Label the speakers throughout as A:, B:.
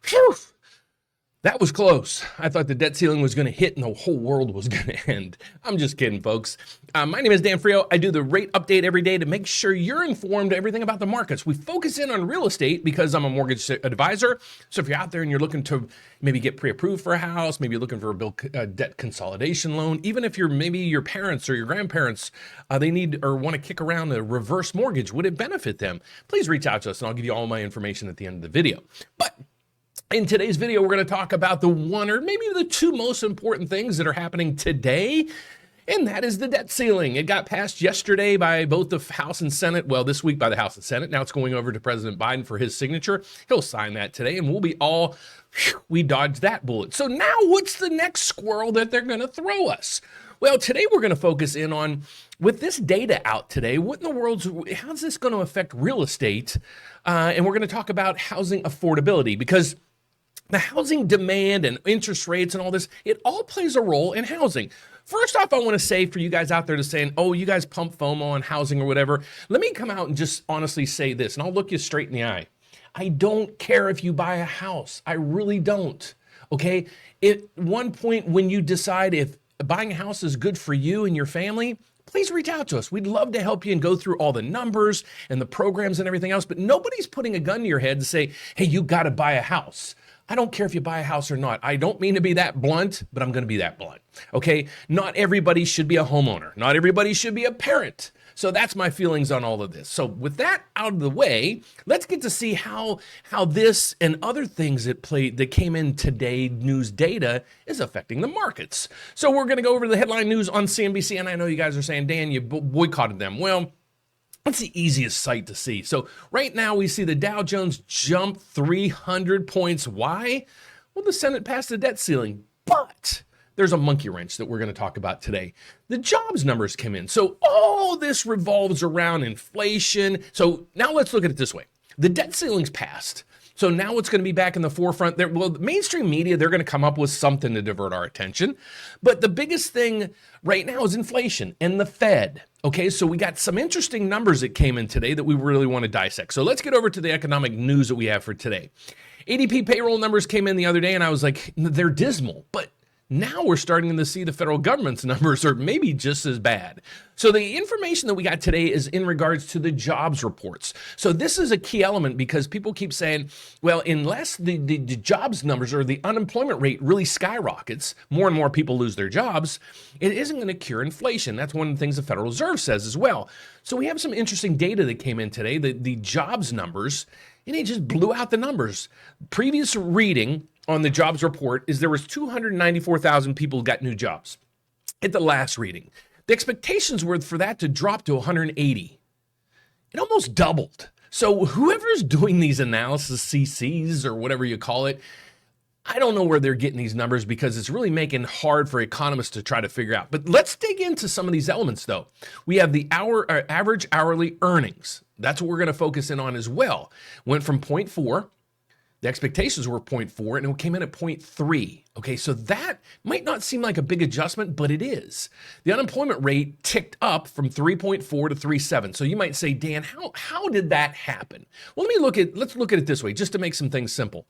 A: Phew. That was close. I thought the debt ceiling was going to hit and the whole world was going to end. I'm just kidding, folks. My name is Dan Frio. I do the rate update every day to make sure you're informed everything about the markets. We focus in on real estate because I'm a mortgage advisor. So if you're out there and you're looking to maybe get pre-approved for a house, maybe you're looking for a debt consolidation loan, even if you're maybe your parents or your grandparents, they need or want to kick around a reverse mortgage, would it benefit them? Please reach out to us and I'll give you all my information at the end of the video. But in today's video, we're going to talk about the one or maybe the two most important things that are happening today, and that is the debt ceiling. It got passed yesterday by both the House and Senate. Well, this week by the House and Senate. Now it's going over to President Biden for his signature. He'll sign that today, and we'll be all, we dodged that bullet. So now what's the next squirrel that they're going to throw us? Well, today we're going to focus in on, with this data out today, what in the world's, how's this going to affect real estate? And we're going to talk about housing affordability, because the housing demand and interest rates and all this, it all plays a role in housing. First off, I want to say for you guys out there to saying, oh, you guys pump FOMO on housing or whatever. Let me come out and just honestly say this, and I'll look you straight in the eye. I don't care if you buy a house. I really don't. Okay. At one point when you decide if buying a house is good for you and your family, please reach out to us. We'd love to help you and go through all the numbers and the programs and everything else, but nobody's putting a gun to your head to say, hey, you got to buy a house. I don't care if you buy a house or not. I don't mean to be that blunt, but I'm going to be that blunt. Okay. Not everybody should be a homeowner. Not everybody should be a parent. So that's my feelings on all of this. So with that out of the way, let's get to see how this and other things that came in today, news data, is affecting the markets. So we're going to go over the headline news on CNBC. And I know you guys are saying, Dan, you boycotted them. Well, that's the easiest site to see. So right now we see the Dow Jones jump 300 points. Why? Well, the Senate passed the debt ceiling, but there's a monkey wrench that we're going to talk about today. The jobs numbers came in. So all this revolves around inflation. So now let's look at it this way. The debt ceiling's passed. So now it's going to be back in the forefront. Well, the mainstream media, they're going to come up with something to divert our attention. But the biggest thing right now is inflation and the Fed. Okay, so we got some interesting numbers that came in today that we really want to dissect. So let's get over to the economic news that we have for today. ADP payroll numbers came in the other day, and I was like, they're dismal. But now we're starting to see the federal government's numbers are maybe just as bad. So the information that we got today is in regards to the jobs reports. So this is a key element because people keep saying, well, unless the jobs numbers or the unemployment rate really skyrockets, more and more people lose their jobs, it isn't going to cure inflation. That's one of the things the Federal Reserve says as well. So we have some interesting data that came in today, the jobs numbers, and it just blew out the numbers. Previous reading on the jobs report is there was 294,000 people who got new jobs at the last reading. The expectations were for that to drop to 180. It almost doubled. So whoever's doing these analysis, CCs or whatever you call it, I don't know where they're getting these numbers because it's really making it hard for economists to try to figure out. But let's dig into some of these elements though. We have the average hourly earnings. That's what we're going to focus in on as well. Went from 0.4. The expectations were 0.4 and it came in at 0.3. Okay, so that might not seem like a big adjustment, but it is. The unemployment rate ticked up from 3.4 to 3.7. So you might say, Dan, how did that happen? Well, let's look at it this way, just to make some things simple.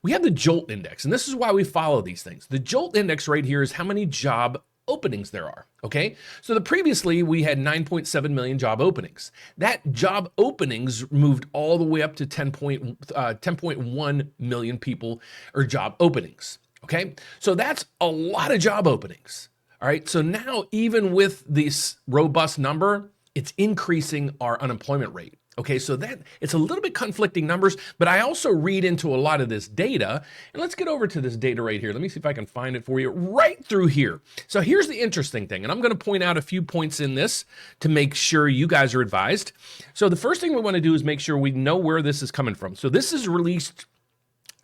A: We have the JOLT index, and this is why we follow these things. The JOLT index right here is how many job openings there are. Okay, so previously we had 9.7 million job openings. That job openings moved all the way up to 10.1 million people or job openings. Okay, so that's a lot of job openings. All right, so now even with this robust number, it's increasing our unemployment rate. Okay, so that it's a little bit conflicting numbers, but I also read into a lot of this data. And let's get over to this data right here. Let me see if I can find it for you right through here. So here's the interesting thing, and I'm going to point out a few points in this to make sure you guys are advised. So the first thing we want to do is make sure we know where this is coming from. So this is released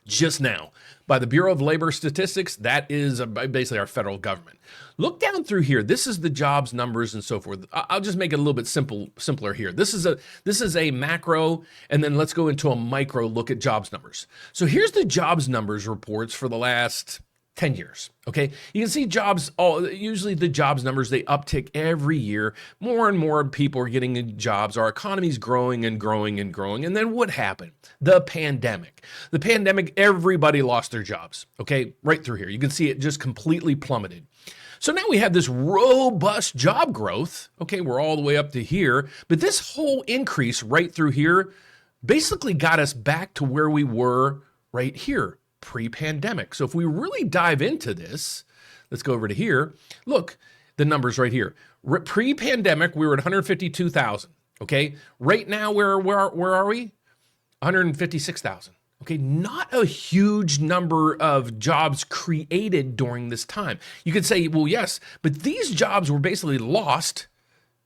A: just now by the Bureau of Labor Statistics. That is basically our federal government. Look down through here. This is the jobs numbers and so forth. I'll just make it a little bit simpler here. This is a macro, and then let's go into a micro look at jobs numbers. So here's the jobs numbers reports for the last 10 years. Okay. You can see jobs, usually the jobs numbers, they uptick every year. More and more people are getting jobs. Our economy's growing and growing and growing. And then what happened? The pandemic. The pandemic, everybody lost their jobs. Okay. Right through here. You can see it just completely plummeted. So now we have this robust job growth. Okay. We're all the way up to here. But this whole increase right through here basically got us back to where we were right here, pre-pandemic. So if we really dive into this, let's go over to here. Look, the numbers right here. Pre-pandemic, we were at 152,000. Okay. Right now, where are we? 156,000. Okay. Not a huge number of jobs created during this time. You could say, well, yes, but these jobs were basically lost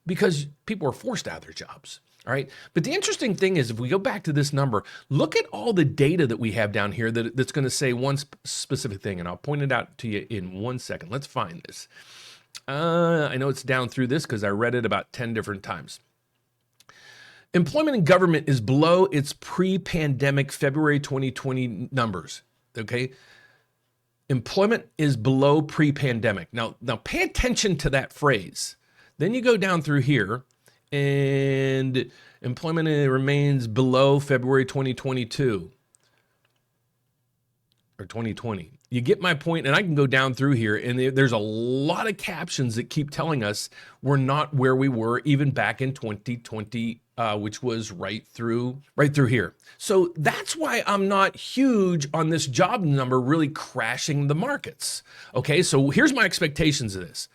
A: because people were forced out of their jobs. All right. But the interesting thing is, if we go back to this number, look at all the data that we have down here that's going to say one specific thing. And I'll point it out to you in 1 second. Let's find this. I know it's down through this because I read it about 10 different times. Employment in government is below its pre-pandemic February 2020 numbers. Okay. Employment is below pre-pandemic. Now pay attention to that phrase. Then you go down through here. And employment remains below February 2022 or 2020. You get my point, and I can go down through here, and there's a lot of captions that keep telling us we're not where we were even back in 2020, which was right through here. So that's why I'm not huge on this job number really crashing the markets. Okay, so here's my expectations of this.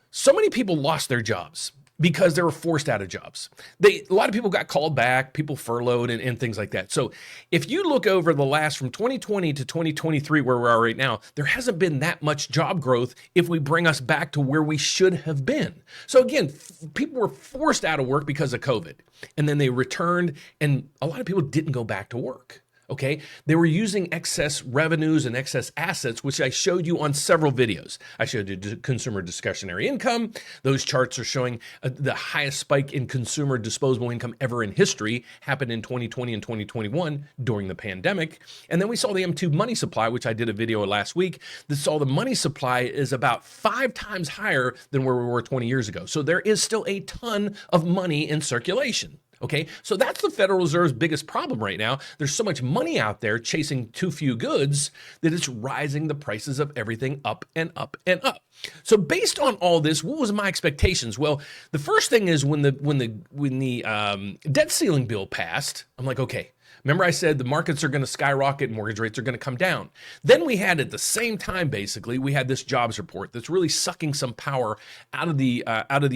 A: So many people lost their jobs because they were forced out of jobs. A lot of people got called back, people furloughed and things like that. So if you look over the last from 2020 to 2023, where we are right now, there hasn't been that much job growth if we bring us back to where we should have been. So again, people were forced out of work because of COVID, and then they returned, and a lot of people didn't go back to work. Okay, they were using excess revenues and excess assets, which I showed you on several videos. I showed you consumer discretionary income. Those charts are showing the highest spike in consumer disposable income ever in history happened in 2020 and 2021 during the pandemic. And then we saw the M2 money supply, which I did a video last week that saw the money supply is about 5 times higher than where we were 20 years ago. So there is still a ton of money in circulation. Okay, so that's the Federal Reserve's biggest problem right now. There's so much money out there chasing too few goods that it's rising the prices of everything up and up and up. So based on all this, what was my expectations? Well, the first thing is when the debt ceiling bill passed, I'm like, okay. Remember I said the markets are going to skyrocket, mortgage rates are going to come down. Then we had at the same time, basically, we had this jobs report that's really sucking some power out of the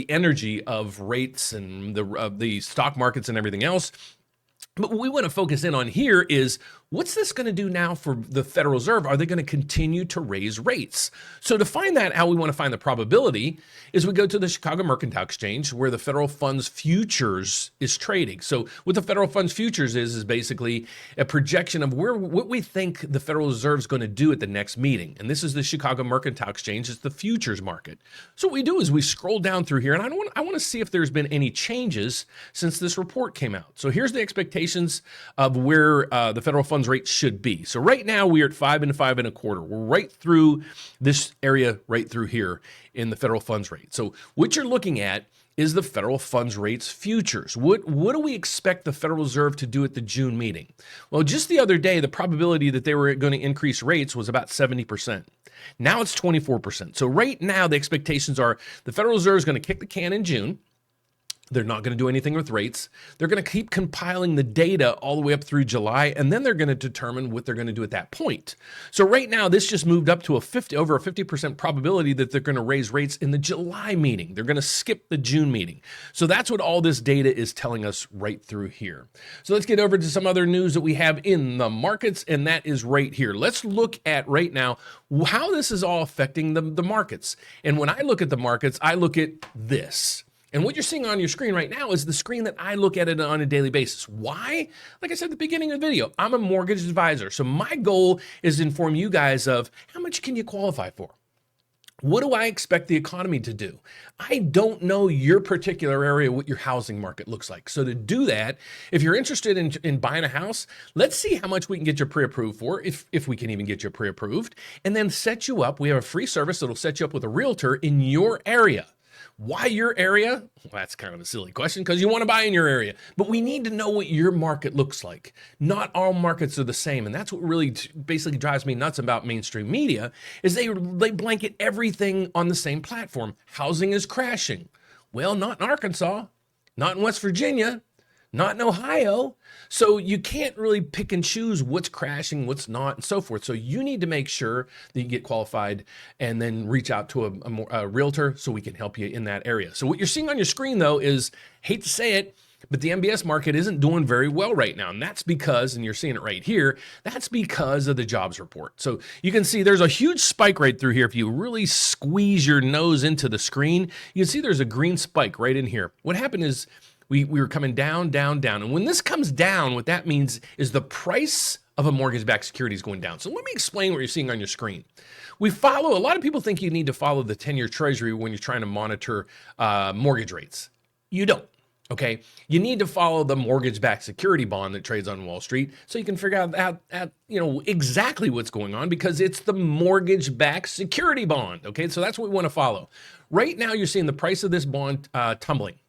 A: energy of rates and the stock markets and everything else. But what we want to focus in on here is, what's this going to do now for the Federal Reserve? Are they going to continue to raise rates? So to find that, how we want to find the probability is we go to the Chicago Mercantile Exchange, where the Federal Funds Futures is trading. So what the Federal Funds Futures is basically a projection of what we think the Federal Reserve is going to do at the next meeting. And this is the Chicago Mercantile Exchange. It's the futures market. So what we do is we scroll down through here, and I want to see if there's been any changes since this report came out. So here's the expectations of where the federal funds rate should be. So right now we are at 5 and 5 1/4. We're right through this area, right through here in the federal funds rate. So what you're looking at is the federal funds rates futures. What do we expect the Federal Reserve to do at the June meeting? Well, just the other day, the probability that they were going to increase rates was about 70%. Now it's 24%. So right now the expectations are the Federal Reserve is going to kick the can in June. They're not going to do anything with rates. They're going to keep compiling the data all the way up through July, and then they're going to determine what they're going to do at that point. So right now, this just moved up to over a 50% probability that they're going to raise rates in the July meeting. They're going to skip the June meeting. So that's what all this data is telling us right through here. So let's get over to some other news that we have in the markets, and that is right here. Let's look at right now how this is all affecting the markets. And when I look at the markets, I look at this. And what you're seeing on your screen right now is the screen that I look at it on a daily basis. Why? Like I said at the beginning of the video, I'm a mortgage advisor. So my goal is to inform you guys of how much can you qualify for? What do I expect the economy to do? I don't know your particular area, what your housing market looks like. So to do that, if you're interested in buying a house, let's see how much we can get you pre-approved for, if we can even get you pre-approved, and then set you up. We have a free service that'll set you up with a realtor in your area. Why your area? Well, that's kind of a silly question because you want to buy in your area, but we need to know what your market looks like. Not all markets are the same, and that's what really basically drives me nuts about mainstream media is they blanket everything on the same platform. Housing is crashing. Well, not in Arkansas, not in West Virginia, not in Ohio. So you can't really pick and choose what's crashing, what's not, and so forth. So you need to make sure that you get qualified and then reach out to a realtor so we can help you in that area. So what you're seeing on your screen, though, is, hate to say it, but the MBS market isn't doing very well right now. And that's because, and you're seeing it right here, that's because of the jobs report. So you can see there's a huge spike right through here. If you really squeeze your nose into the screen, you can see there's a green spike right in here. What happened is, we were coming down, down, down. And when this comes down, what that means is the price of a mortgage-backed security is going down. So let me explain what you're seeing on your screen. A lot of people think you need to follow the 10-year treasury when you're trying to monitor mortgage rates. You don't. Okay, you need to follow the mortgage-backed security bond that trades on Wall Street so you can figure out exactly what's going on, because it's the mortgage-backed security bond. Okay, so that's what we want to follow. Right now, you're seeing the price of this bond tumbling.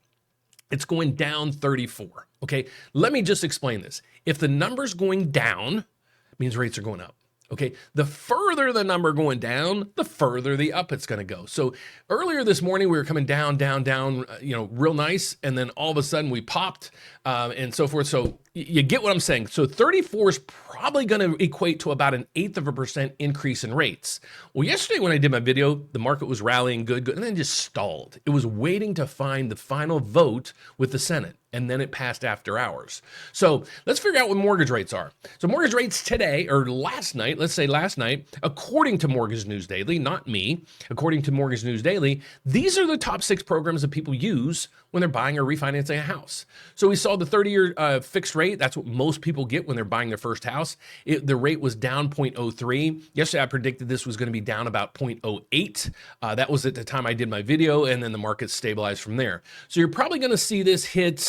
A: It's going down 34. Okay, let me just explain this. If the number's going down, it means rates are going up. Okay, the further the number going down, the further the up it's going to go. So earlier this morning, we were coming down, down, down, real nice. And then all of a sudden we popped and so forth. So you get what I'm saying. So 34 is probably going to equate to about 1/8% increase in rates. Well, yesterday when I did my video, the market was rallying good, and then just stalled. It was waiting to find the final vote with the Senate, and then it passed after hours. So let's figure out what mortgage rates are. So mortgage rates today, or last night, let's say last night, according to Mortgage News Daily, not me, according to Mortgage News Daily, these are the top 6 programs that people use when they're buying or refinancing a house. So we saw the 30-year fixed rate. That's what most people get when they're buying their first house. The rate was down 0.03. Yesterday, I predicted this was going to be down about 0.08. That was at the time I did my video, and then the market stabilized from there. So you're probably going to see this hit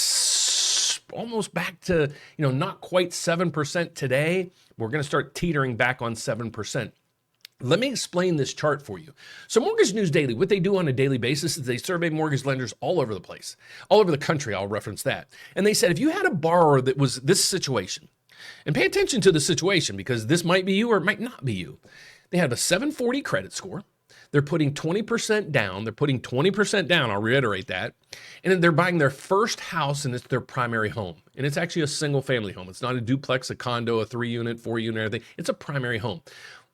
A: almost back to, not quite 7% today. We're going to start teetering back on 7%. Let me explain this chart for you. So Mortgage News Daily, what they do on a daily basis is they survey mortgage lenders all over the place, all over the country. I'll reference that. And they said, if you had a borrower that was this situation, and pay attention to the situation because this might be you or it might not be you. They have a 740 credit score. They're putting 20% down. They're putting 20% down. I'll reiterate that. And then they're buying their first house, and it's their primary home. And it's actually a single family home. It's not a duplex, a condo, a 3-unit, 4-unit, everything. It's a primary home.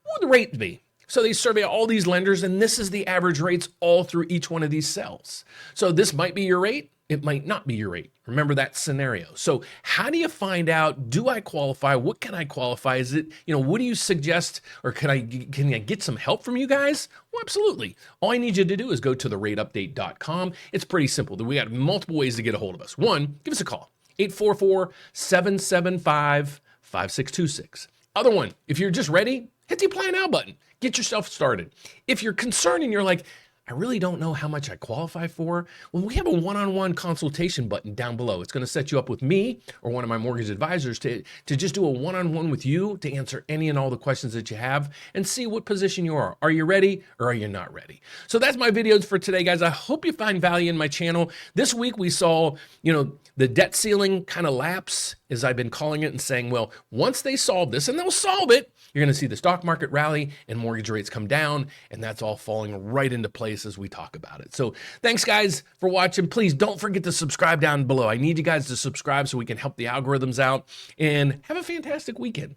A: What would the rate be? So they survey all these lenders, and this is the average rates all through each one of these cells. So this might be your rate. It might not be your rate. Remember that scenario. So how do you find out, do I qualify? What can I qualify? Is it, what do you suggest? Or can I get some help from you guys? Well, absolutely. All I need you to do is go to therateupdate.com. It's pretty simple. We got multiple ways to get a hold of us. One, give us a call, 844-775-5626. Other one, if you're just ready, hit the apply now button. Get yourself started. If you're concerned and you're like, I really don't know how much I qualify for, well, we have a one-on-one consultation button down below. It's going to set you up with me or one of my mortgage advisors to just do a one-on-one with you to answer any and all the questions that you have and see what position you are. Are you ready or are you not ready? So that's my videos for today, guys. I hope you find value in my channel. This week we saw, the debt ceiling kind of lapse, as I've been calling it, and saying, well, once they solve this, and they'll solve it, you're going to see the stock market rally and mortgage rates come down, and that's all falling right into place as we talk about it. So thanks, guys, for watching. Please don't forget to subscribe down below. I need you guys to subscribe so we can help the algorithms out, and have a fantastic weekend.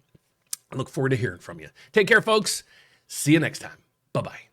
A: I look forward to hearing from you. Take care, folks. See you next time. Bye-bye.